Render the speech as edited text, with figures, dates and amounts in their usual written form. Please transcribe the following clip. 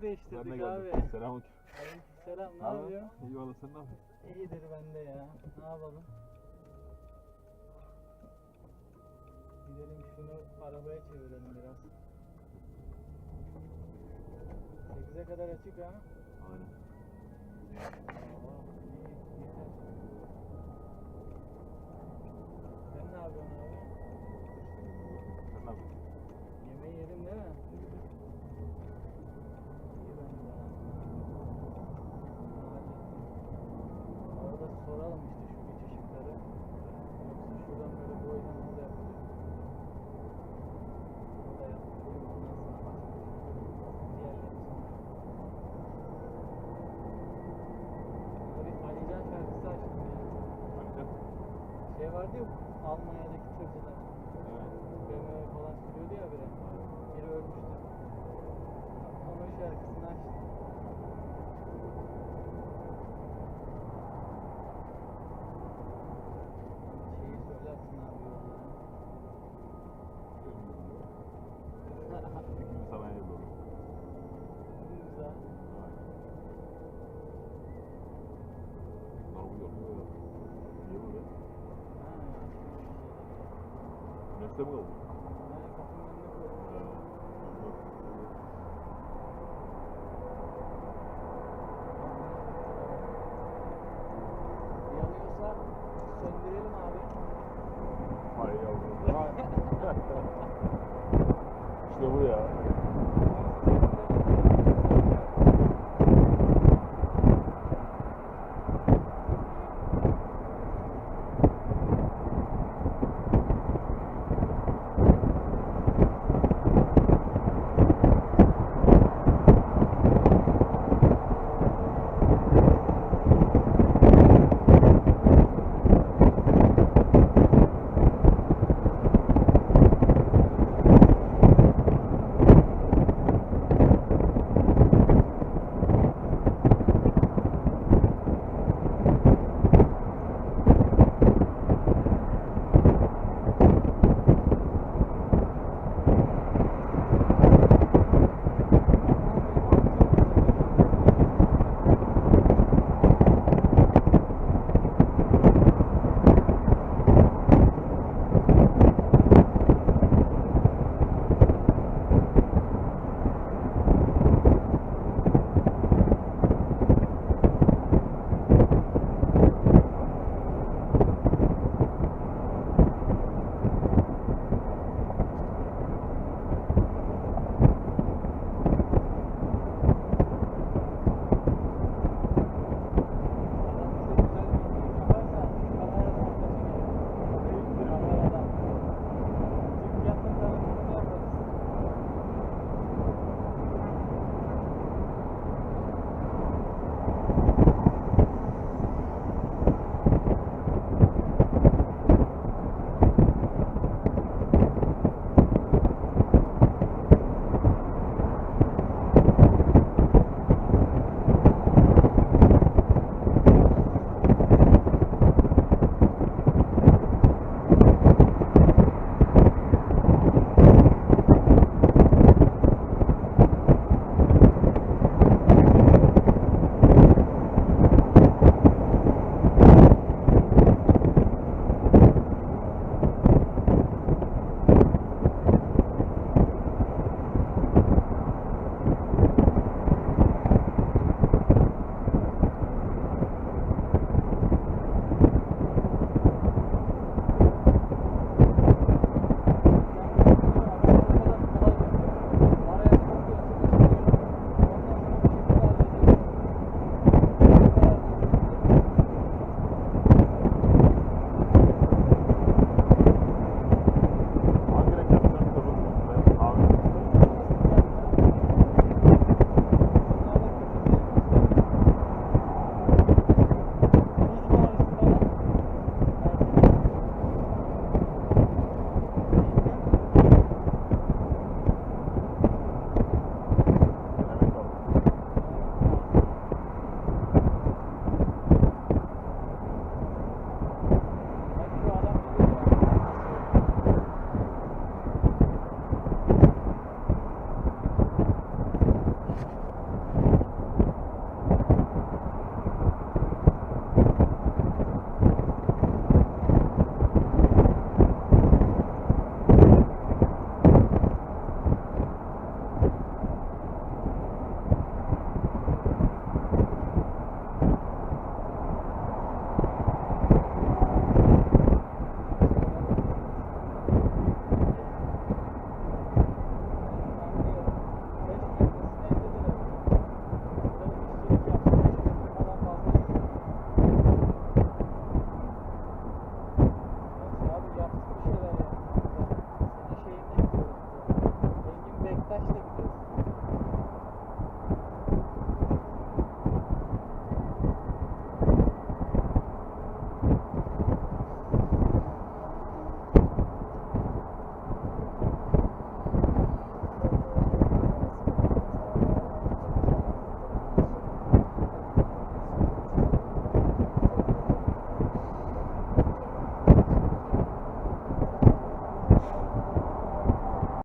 Mekanı değiştirdik abi. Selam. Selam, ne yapıyorsun? İyi valla, sen ne yapıyorsun? İyidir bende ya. Ne yapalım? Gidelim şunu arabaya çevirelim biraz. 8'e kadar açık ha? Aynen. Sen ne yapıyorsun abi? Sen ne yapıyorsun? Yemeği yedim değil mi? İyi ben de. Arada soralım işte şu iç ışıkları. Yoksa şuradan böyle boydan hızlı yapılıyor. O da yapılıyor. Ondan sonra başka diğerleri sonra. Abi Alican şarkısı açtım ya. Alican? Şey vardı ya Almanya'daki tırcılar. Evet. BMW falan sürüyordu ya biri. Biri ölmüştü. Onun şarkısını açtım. Şeyi söylersin abi yolda. Kim sana iyi olur? Güzel. Normal yol böyle. Niye böyle? Ha, Nefse mi kaldı? yani kapının önüne koydum. Yanıyorsa söndürelim abi. Hay yavrum. İşte bu ya.